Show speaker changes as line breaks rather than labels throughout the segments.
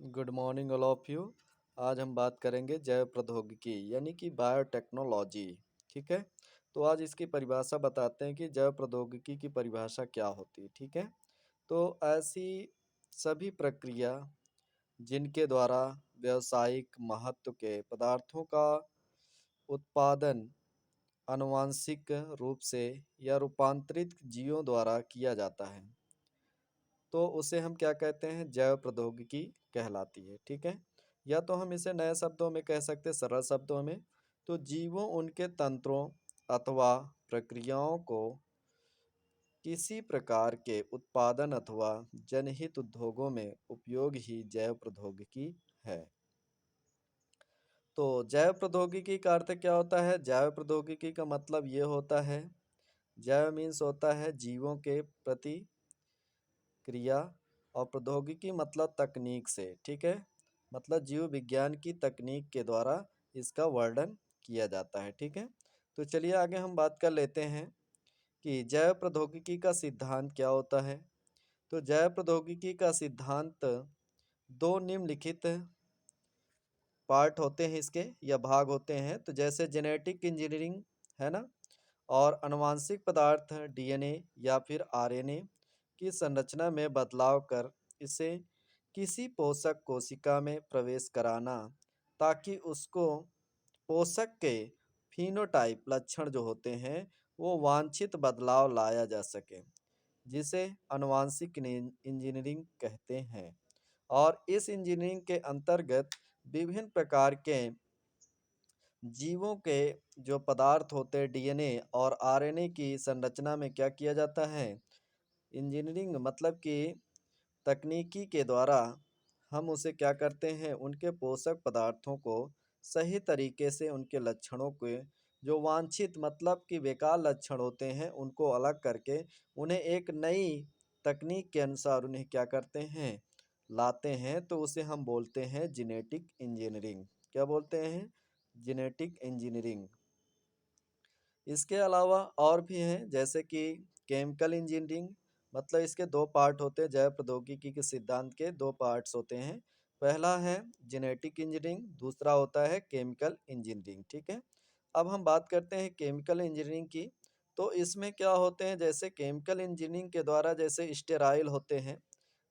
Good morning all of you. आज हम बात करेंगे जैव प्रौद्योगिकी यानी कि बायोटेक्नोलॉजी। ठीक है। तो आज इसकी परिभाषा बताते हैं कि जैव प्रौद्योगिकी की परिभाषा क्या होती है। ठीक है। तो ऐसी सभी प्रक्रिया जिनके द्वारा व्यावसायिक महत्व के पदार्थों का उत्पादन आनुवांशिक रूप से या रूपांतरित जीवों द्वारा किया जाता है, तो उसे हम क्या कहते हैं, जैव प्रौद्योगिकी कहलाती है। ठीक है। या तो हम इसे नए शब्दों में कह सकते हैं, सरल शब्दों में, तो जीवों उनके तंत्रों अथवा प्रक्रियाओं को किसी प्रकार के उत्पादन अथवा जनहित उद्योगों में उपयोग ही जैव प्रौद्योगिकी है। तो जैव प्रौद्योगिकी का अर्थ क्या होता है? जैव प्रौद्योगिकी का मतलब ये होता है, जैव मीन्स होता है जीवों के प्रति क्रिया, और प्रौद्योगिकी मतलब तकनीक से। ठीक है। मतलब जीव विज्ञान की तकनीक के द्वारा इसका वर्णन किया जाता है। ठीक है। तो चलिए आगे हम बात कर लेते हैं कि जैव प्रौद्योगिकी का सिद्धांत क्या होता है। तो जैव प्रौद्योगिकी का सिद्धांत दो निम्नलिखित पार्ट होते हैं इसके, या भाग होते हैं। तो जैसे जेनेटिक इंजीनियरिंग है ना, और आनुवांशिक पदार्थ डीएनए या फिर आरएनए की संरचना में बदलाव कर इसे किसी पोषक कोशिका में प्रवेश कराना, ताकि उसको पोषक के फिनोटाइप लक्षण जो होते हैं वो वांछित बदलाव लाया जा सके, जिसे आनुवांशिक इंजीनियरिंग कहते हैं। और इस इंजीनियरिंग के अंतर्गत विभिन्न प्रकार के जीवों के जो पदार्थ होते हैं डीएनए और आरएनए की संरचना में क्या किया जाता है, इंजीनियरिंग मतलब कि तकनीकी के द्वारा हम उसे क्या करते हैं, उनके पोषक पदार्थों को सही तरीके से उनके लक्षणों के जो वांछित मतलब कि बेकार लक्षण होते हैं उनको अलग करके उन्हें एक नई तकनीक के अनुसार उन्हें क्या करते हैं, लाते हैं। तो उसे हम बोलते हैं जेनेटिक इंजीनियरिंग। क्या बोलते हैं? Genetic engineering. इसके अलावा और भी हैं, जैसे कि केमिकल इंजीनियरिंग। मतलब इसके दो पार्ट होते हैं, जैव प्रौद्योगिकी के सिद्धांत के दो पार्ट्स होते हैं। पहला है जेनेटिक इंजीनियरिंग, दूसरा होता है केमिकल इंजीनियरिंग। ठीक है। अब हम बात करते हैं केमिकल इंजीनियरिंग की। तो इसमें क्या होते हैं, जैसे केमिकल इंजीनियरिंग के द्वारा जैसे स्टेराइल होते हैं,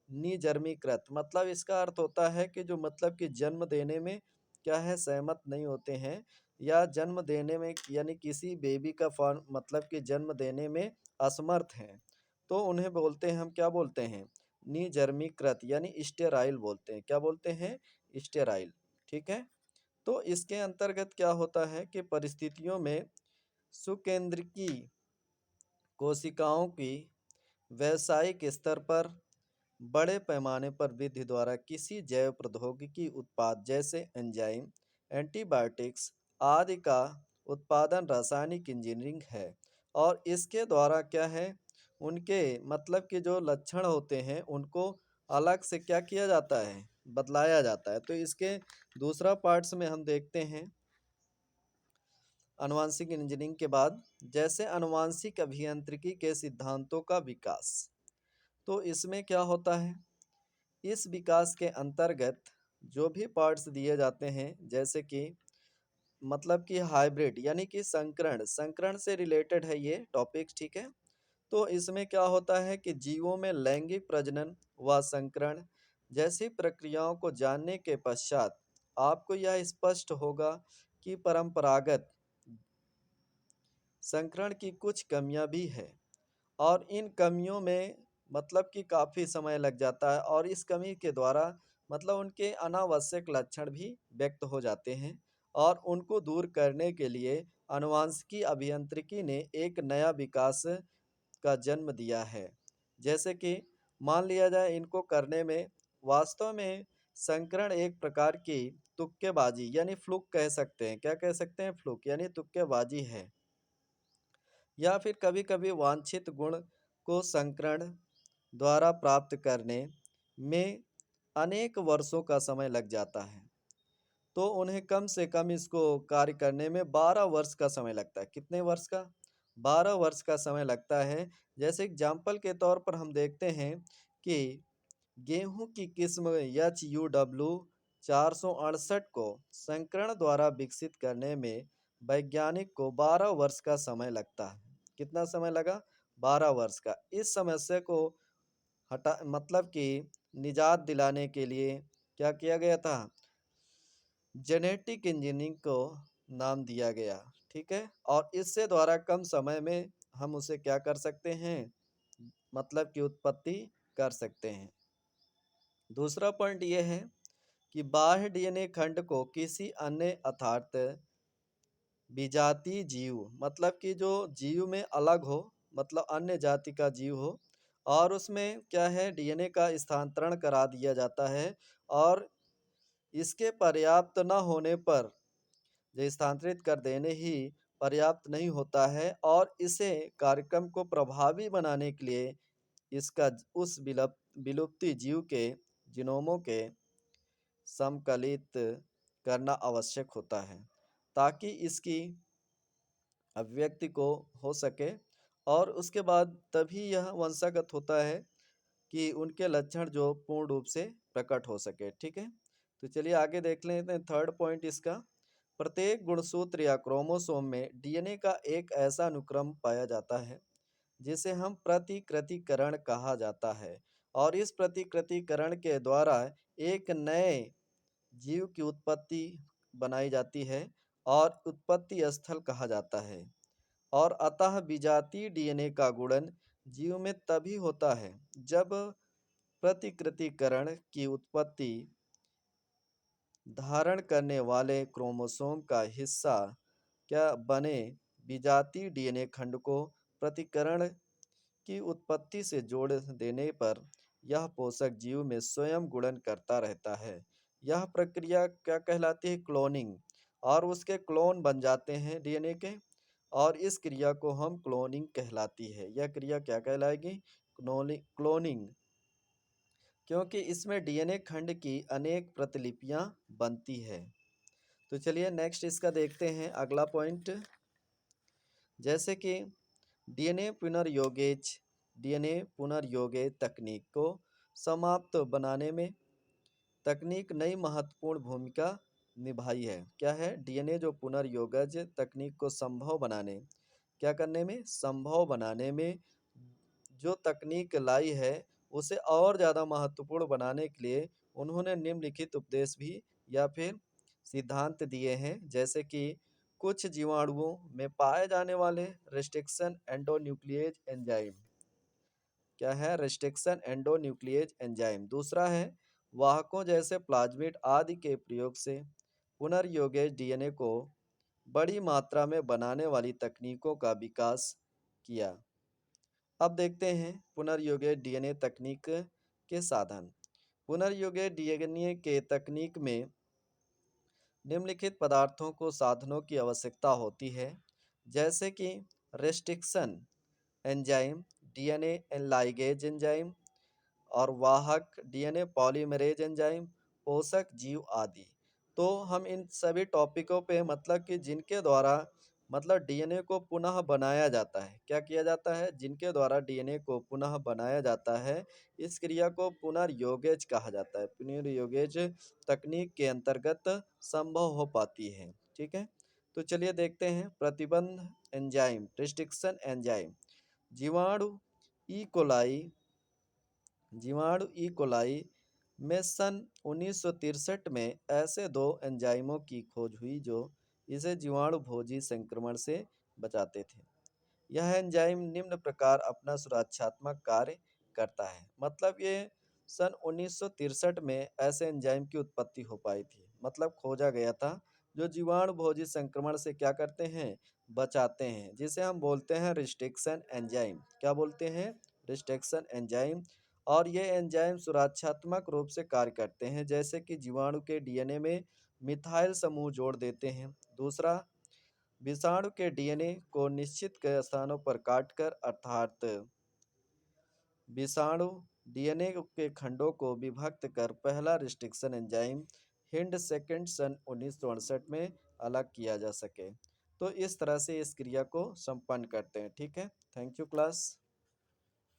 निजर्मीकृत, मतलब इसका अर्थ होता है कि जो मतलब कि जन्म देने में क्या है, सहमत नहीं होते हैं, या जन्म देने में यानी किसी बेबी का फॉर्म मतलब कि जन्म देने में असमर्थ हैं, तो उन्हें बोलते हैं, हम क्या बोलते हैं, निजर्मीकृत यानी स्टेराइल बोलते हैं। क्या बोलते हैं? स्टेराइल। ठीक है। तो इसके अंतर्गत क्या होता है कि परिस्थितियों में सुकेंद्रीकी कोशिकाओं की व्यावसायिक स्तर पर बड़े पैमाने पर वृद्धि द्वारा किसी जैव प्रौद्योगिकी उत्पाद जैसे एंजाइम, एंटीबायोटिक्स आदि का उत्पादन रासायनिक इंजीनियरिंग है। और इसके द्वारा क्या है, उनके मतलब कि जो लक्षण होते हैं उनको अलग से क्या किया जाता है, बदलाया जाता है। तो इसके दूसरा पार्ट्स में हम देखते हैं आनुवांशिक इंजीनियरिंग के बाद, जैसे आनुवांशिक अभियांत्रिकी के सिद्धांतों का विकास। तो इसमें क्या होता है, इस विकास के अंतर्गत जो भी पार्ट्स दिए जाते हैं, जैसे कि मतलब कि हाइब्रिड यानी कि संकरण, संकरण से रिलेटेड है ये टॉपिक्स। ठीक है। तो इसमें क्या होता है कि जीवों में लैंगिक प्रजनन व संकरण जैसी प्रक्रियाओं को जानने के पश्चात आपको यह स्पष्ट होगा कि परंपरागत संकरण की कुछ कमियां भी हैं, और इन कमियों में मतलब कि काफ़ी समय लग जाता है, और इस कमी के द्वारा मतलब उनके अनावश्यक लक्षण भी व्यक्त हो जाते हैं, और उनको दूर करने के लिए आनुवांशिकी अभियांत्रिकी ने एक नया विकास का जन्म दिया है। जैसे कि मान लिया जाए, इनको करने में वास्तव में संकरण एक प्रकार की तुक्केबाजी यानी फ्लूक कह सकते हैं। क्या कह सकते हैं? फ्लूक यानी तुक्केबाजी है। या फिर कभी-कभी वांछित गुण को संकरण द्वारा प्राप्त करने में अनेक वर्षों का समय लग जाता है। तो उन्हें कम से कम इसको कार्य करने में 12 वर्ष का समय लगता है। कितने वर्ष का? 12 वर्ष का समय लगता है। जैसे एग्जाम्पल के तौर पर हम देखते हैं कि गेहूं की किस्म HUW 468 को संकरण द्वारा विकसित करने में वैज्ञानिक को 12 वर्ष का समय लगता है। कितना समय लगा? 12 वर्ष का। इस समस्या को हटा मतलब कि निजात दिलाने के लिए क्या किया गया था? जेनेटिक इंजीनियरिंग को नाम दिया गया। ठीक है, और इससे द्वारा कम समय में हम उसे क्या कर सकते हैं? मतलब कि उत्पत्ति कर सकते हैं। दूसरा पॉइंट ये है कि बाह्य डीएनए खंड को किसी अन्य अर्थात विजातीय जीव मतलब कि जो जीव में अलग हो, मतलब अन्य जाति का जीव हो, और उसमें क्या है, डीएनए का स्थानांतरण करा दिया जाता है, और इसके पर्याप्त न होने पर जो स्थानांतरित कर देने ही पर्याप्त नहीं होता है, और इसे कार्यक्रम को प्रभावी बनाने के लिए इसका उस विलुप्ति जीव के जीनोमों के समकलित करना आवश्यक होता है, ताकि इसकी अभिव्यक्ति को हो सके, और उसके बाद तभी यह वंशागत होता है कि उनके लक्षण जो पूर्ण रूप से प्रकट हो सके। ठीक है, तो चलिए आगे देख लेते हैं थर्ड पॉइंट इसका। प्रत्येक गुणसूत्र या क्रोमोसोम में डीएनए का एक ऐसा अनुक्रम पाया जाता है जिसे हम प्रतिकृतिकरण कहा जाता है, और इस प्रतिकृतिकरण के द्वारा एक नए जीव की उत्पत्ति बनाई जाती है, और उत्पत्ति स्थल कहा जाता है। और अतः विजातीय डीएनए का गुणन जीव में तभी होता है जब प्रतिकृतिकरण की उत्पत्ति धारण करने वाले क्रोमोसोम का हिस्सा क्या बने विजातीय डीएनए खंड को प्रतिकरण की उत्पत्ति से जोड़ देने पर यह पोषक जीव में स्वयं गुणन करता रहता है। यह प्रक्रिया क्या कहलाती है? क्लोनिंग। और उसके क्लोन बन जाते हैं डीएनए के, और इस क्रिया को हम क्लोनिंग कहलाती है। यह क्रिया क्या कहलाएगी? क्लोनिंग, क्योंकि इसमें डीएनए खंड की अनेक प्रतिलिपियां बनती है। तो चलिए नेक्स्ट इसका देखते हैं अगला पॉइंट। जैसे कि डीएनए पुनर्योगेज डीएनए पुनर्योगेज तकनीक को समाप्त बनाने में तकनीक नई महत्वपूर्ण भूमिका निभाई है। क्या है? डीएनए जो पुनर्योगज तकनीक को संभव बनाने, क्या करने में? संभव बनाने में जो तकनीक लाई है, उसे और ज़्यादा महत्वपूर्ण बनाने के लिए उन्होंने निम्नलिखित उपदेश भी या फिर सिद्धांत दिए हैं। जैसे कि कुछ जीवाणुओं में पाए जाने वाले रेस्ट्रिक्शन एंडोन्यूक्लिएज एंजाइम। क्या है? Restriction endonuclease enzyme. दूसरा है वाहकों जैसे प्लाज्मिड आदि के प्रयोग से पुनर्योगेज डीएनए को बड़ी मात्रा में बनाने वाली तकनीकों का विकास किया। अब देखते हैं पुनर्योगेज डीएनए तकनीक के साधन। पुनर्योगेज डीएनए के तकनीक में निम्नलिखित पदार्थों को साधनों की आवश्यकता होती है, जैसे कि restriction enzyme, DNA ligase enzyme, और वाहक डीएनए पॉलीमरेज एंजाइम, पोषक जीव आदि। तो हम इन सभी टॉपिकों पे मतलब कि जिनके द्वारा मतलब डीएनए को पुनः बनाया जाता है, क्या किया जाता है? जिनके द्वारा डीएनए को पुनः बनाया जाता है, इस क्रिया को पुनर्योगेज कहा जाता है। पुनर्योगेज तकनीक के अंतर्गत संभव हो पाती है। ठीक है, तो चलिए देखते हैं प्रतिबंध एंजाइम, रिस्ट्रिक्शन एंजाइम। जीवाणु ई कोलाई जीवाणु ई कोलाई में सन 1963 में ऐसे दो एंजाइमों की खोज हुई जो इसे जीवाणु भोजी संक्रमण से बचाते थे। यह एंजाइम निम्न प्रकार अपना सुरक्षात्मक कार्य करता है। मतलब ये सन 1963 में ऐसे एंजाइम की उत्पत्ति हो पाई थी, मतलब खोजा गया था, जो जीवाणु भोजी संक्रमण से क्या करते हैं? बचाते हैं, जिसे हम बोलते हैं रिस्ट्रिक्शन एंजाइम। क्या बोलते हैं? Restriction enzyme. और ये एंजाइम सुरक्षात्मक रूप से कार्य करते हैं, जैसे कि जीवाणु के डीएनए में मिथाइल समूह जोड़ देते हैं। दूसरा, विषाणु के डीएनए को निश्चित स्थानों पर काटकर अर्थात विषाणु डीएनए के खंडों को विभक्त कर पहला रिस्ट्रिक्शन एंजाइम हिंड सेकेंड सन 1968 में अलग किया जा सके। तो इस तरह से इस क्रिया को संपन्न करते हैं। ठीक है, थैंक यू क्लास।